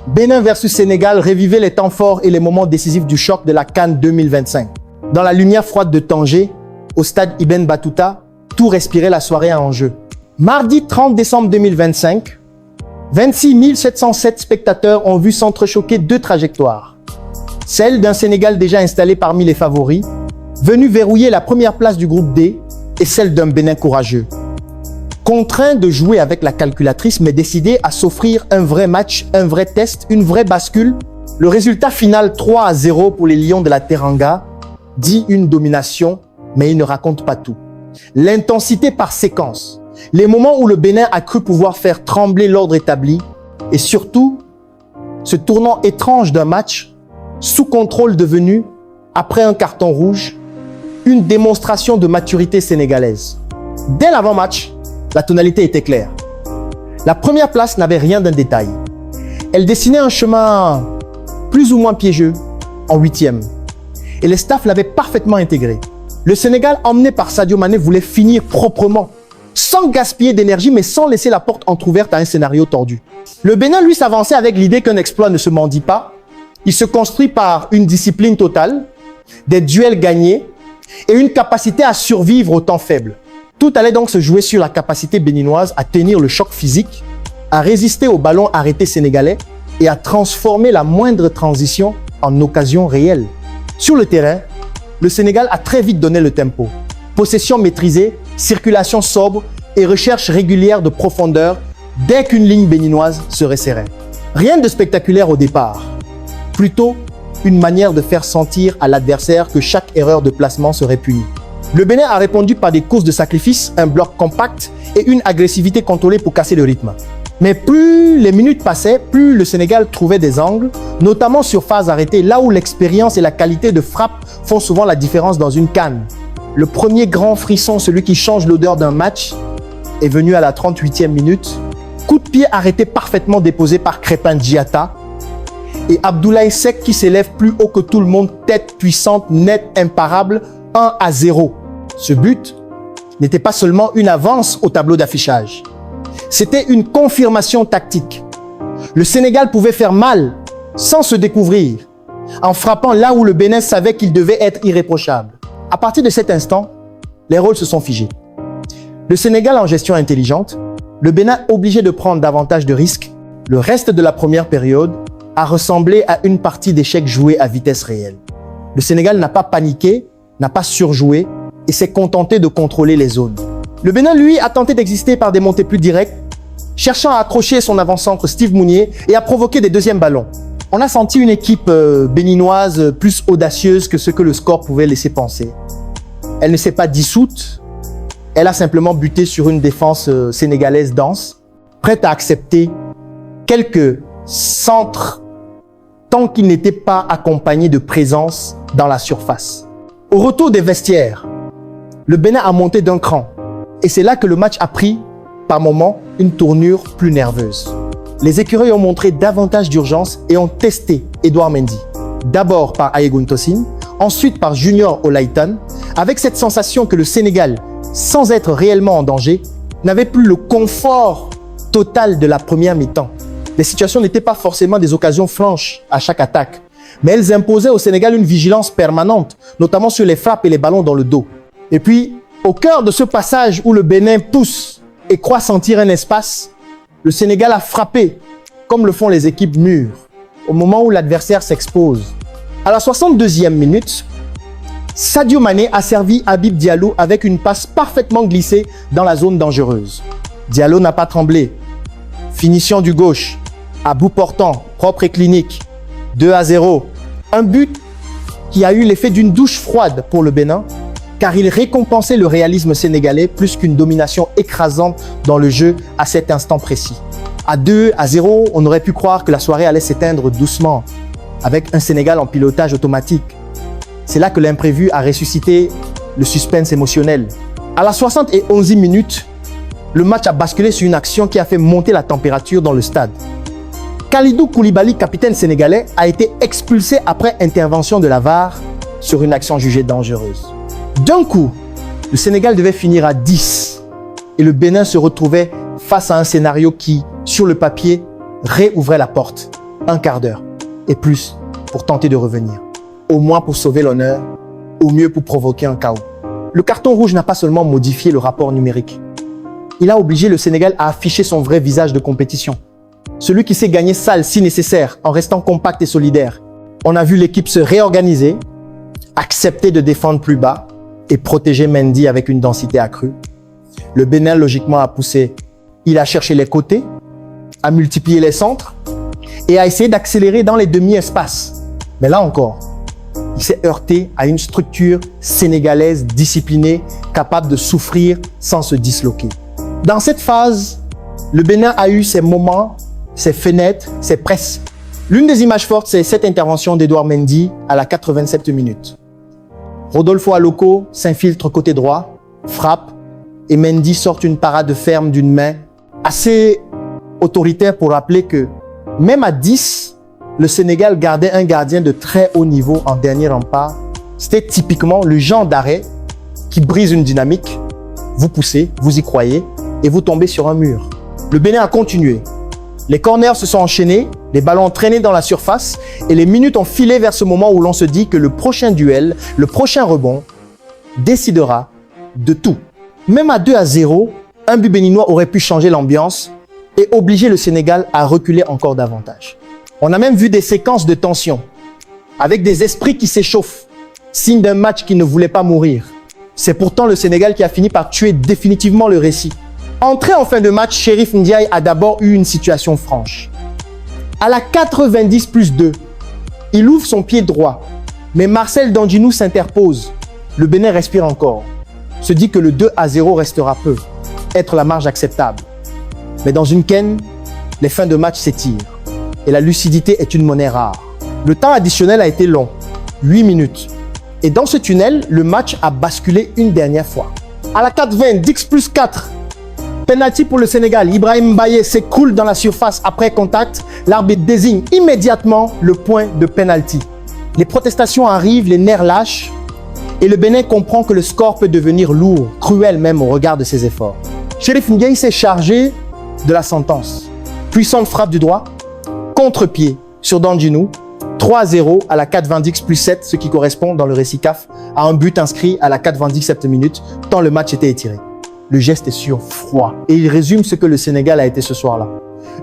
Bénin versus Sénégal revivait les temps forts et les moments décisifs du choc de la CAN 2025. Dans la lumière froide de Tanger, au stade Ibn Battuta, tout respirait la soirée en jeu. Mardi 30 décembre 2025, 26 707 spectateurs ont vu s'entrechoquer deux trajectoires. Celle d'un Sénégal déjà installé parmi les favoris, venu verrouiller la première place du groupe D, et celle d'un Bénin courageux. Contraint de jouer avec la calculatrice, mais décidé à s'offrir un vrai match, un vrai test, une vraie bascule, le résultat final 3-0 pour les Lions de la Teranga dit une domination, mais il ne raconte pas tout. L'intensité par séquence, les moments où le Bénin a cru pouvoir faire trembler l'ordre établi, et surtout, ce tournant étrange d'un match, sous contrôle devenu, après un carton rouge, une démonstration de maturité sénégalaise. Dès l'avant-match, la tonalité était claire. La première place n'avait rien d'un détail. Elle dessinait un chemin plus ou moins piégeux en 8e. Et les staffs l'avaient parfaitement intégré. Le Sénégal, emmené par Sadio Mané, voulait finir proprement, sans gaspiller d'énergie, mais sans laisser la porte entrouverte à un scénario tordu. Le Bénin, lui, s'avançait avec l'idée qu'un exploit ne se mendie pas. Il se construit par une discipline totale, des duels gagnés et une capacité à survivre au temps faible. Tout allait donc se jouer sur la capacité béninoise à tenir le choc physique, à résister au ballon arrêté sénégalais et à transformer la moindre transition en occasion réelle. Sur le terrain, le Sénégal a très vite donné le tempo. Possession maîtrisée, circulation sobre et recherche régulière de profondeur dès qu'une ligne béninoise se resserrait. Rien de spectaculaire au départ, plutôt une manière de faire sentir à l'adversaire que chaque erreur de placement serait punie. Le Bénin a répondu par des courses de sacrifice, un bloc compact et une agressivité contrôlée pour casser le rythme. Mais plus les minutes passaient, plus le Sénégal trouvait des angles, notamment sur phase arrêtée, là où l'expérience et la qualité de frappe font souvent la différence dans une CAN. Le premier grand frisson, celui qui change l'odeur d'un match, est venu à la 38e minute. Coup de pied arrêté parfaitement déposé par Crépin Diatta et Abdoulaye Seck qui s'élève plus haut que tout le monde, tête puissante, nette, imparable, 1-0. Ce but n'était pas seulement une avance au tableau d'affichage. C'était une confirmation tactique. Le Sénégal pouvait faire mal sans se découvrir, en frappant là où le Bénin savait qu'il devait être irréprochable. À partir de cet instant, les rôles se sont figés. Le Sénégal en gestion intelligente, le Bénin obligé de prendre davantage de risques. Le reste de la première période a ressemblé à une partie d'échecs jouée à vitesse réelle. Le Sénégal n'a pas paniqué, n'a pas surjoué et s'est contenté de contrôler les zones. Le Bénin, lui, a tenté d'exister par des montées plus directes, cherchant à accrocher son avant-centre Steve Mounier et à provoquer des deuxièmes ballons. On a senti une équipe béninoise plus audacieuse que ce que le score pouvait laisser penser. Elle ne s'est pas dissoute, elle a simplement buté sur une défense sénégalaise dense, prête à accepter quelques centres tant qu'ils n'étaient pas accompagnés de présence dans la surface. Au retour des vestiaires, le Bénin a monté d'un cran et c'est là que le match a pris, par moments, une tournure plus nerveuse. Les écureuils ont montré davantage d'urgence et ont testé Edouard Mendy. D'abord par Ayegun Tosin, ensuite par Junior Olaitan, avec cette sensation que le Sénégal, sans être réellement en danger, n'avait plus le confort total de la première mi-temps. Les situations n'étaient pas forcément des occasions franches à chaque attaque, mais elles imposaient au Sénégal une vigilance permanente, notamment sur les frappes et les ballons dans le dos. Et puis, au cœur de ce passage où le Bénin pousse et croit sentir un espace, le Sénégal a frappé, comme le font les équipes mûres, au moment où l'adversaire s'expose. À la 62e minute, Sadio Mané a servi Habib Diallo avec une passe parfaitement glissée dans la zone dangereuse. Diallo n'a pas tremblé. Finition du gauche, à bout portant, propre et clinique, 2-0. Un but qui a eu l'effet d'une douche froide pour le Bénin, car il récompensait le réalisme sénégalais plus qu'une domination écrasante dans le jeu à cet instant précis. À 2-0, on aurait pu croire que la soirée allait s'éteindre doucement, avec un Sénégal en pilotage automatique. C'est là que l'imprévu a ressuscité le suspense émotionnel. À la 71e minute, le match a basculé sur une action qui a fait monter la température dans le stade. Kalidou Koulibaly, capitaine sénégalais, a été expulsé après intervention de la VAR sur une action jugée dangereuse. D'un coup, le Sénégal devait finir à 10 et le Bénin se retrouvait face à un scénario qui, sur le papier, réouvrait la porte. un quart d'heure et plus pour tenter de revenir. Au moins pour sauver l'honneur, au mieux pour provoquer un chaos. Le carton rouge n'a pas seulement modifié le rapport numérique. Il a obligé le Sénégal à afficher son vrai visage de compétition. Celui qui sait gagner sale si nécessaire en restant compact et solidaire. On a vu l'équipe se réorganiser, accepter de défendre plus bas et protéger Mendy avec une densité accrue. Le Bénin, logiquement, a poussé. Il a cherché les côtés, a multiplié les centres et a essayé d'accélérer dans les demi-espaces. Mais là encore, il s'est heurté à une structure sénégalaise disciplinée, capable de souffrir sans se disloquer. Dans cette phase, le Bénin a eu ses moments, ses fenêtres, ses presses. L'une des images fortes, c'est cette intervention d'Edouard Mendy à la 87e minute. Rodolfo Aloko s'infiltre côté droit, frappe, et Mendy sort une parade ferme d'une main assez autoritaire pour rappeler que même à 10, le Sénégal gardait un gardien de très haut niveau en dernier rempart. C'était typiquement le genre d'arrêt qui brise une dynamique. Vous poussez, vous y croyez et vous tombez sur un mur. Le Bénin a continué. Les corners se sont enchaînés, les ballons traînés dans la surface et les minutes ont filé vers ce moment où l'on se dit que le prochain duel, le prochain rebond, décidera de tout. Même à 2-0, un but béninois aurait pu changer l'ambiance et obliger le Sénégal à reculer encore davantage. On a même vu des séquences de tension, avec des esprits qui s'échauffent, signe d'un match qui ne voulait pas mourir. C'est pourtant le Sénégal qui a fini par tuer définitivement le récit. Entré en fin de match, Chérif Ndiaye a d'abord eu une situation franche. À la 90+2, il ouvre son pied droit, mais Marcel Danjinou s'interpose. Le Bénin respire encore, se dit que le 2-0 restera peu, être la marge acceptable. Mais dans une ken, les fins de match s'étirent et la lucidité est une monnaie rare. Le temps additionnel a été long, 8 minutes. Et dans ce tunnel, le match a basculé une dernière fois. À la 4-20, Dix+4, penalty pour le Sénégal. Ibrahim Baye s'écoule dans la surface après contact. L'arbitre désigne immédiatement le point de penalty. Les protestations arrivent, les nerfs lâchent et le Bénin comprend que le score peut devenir lourd, cruel même au regard de ses efforts. Chérif Ndiaye s'est chargé de la sentence. Puissante frappe du droit, contre-pied sur Danjinou, 3-0 à la 90+7, ce qui correspond dans le récit CAF à un but inscrit à la 97e minute, tant le match était étiré. Le geste est sur froid et il résume ce que le Sénégal a été ce soir-là.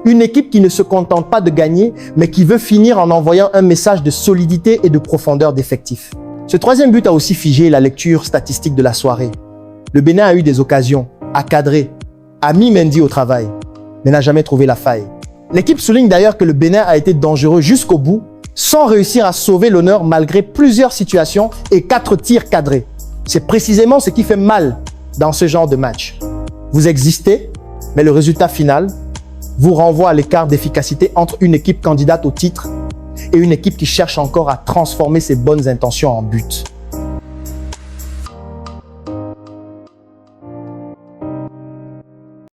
Une équipe qui ne se contente pas de gagner, mais qui veut finir en envoyant un message de solidité et de profondeur d'effectif. Ce troisième but a aussi figé la lecture statistique de la soirée. Le Bénin a eu des occasions, a cadré, a mis Mendy au travail, mais n'a jamais trouvé la faille. L'équipe souligne d'ailleurs que le Bénin a été dangereux jusqu'au bout, sans réussir à sauver l'honneur malgré plusieurs situations et 4 tirs cadrés. C'est précisément ce qui fait mal dans ce genre de match. Vous existez, mais le résultat final vous renvoie à l'écart d'efficacité entre une équipe candidate au titre et une équipe qui cherche encore à transformer ses bonnes intentions en but.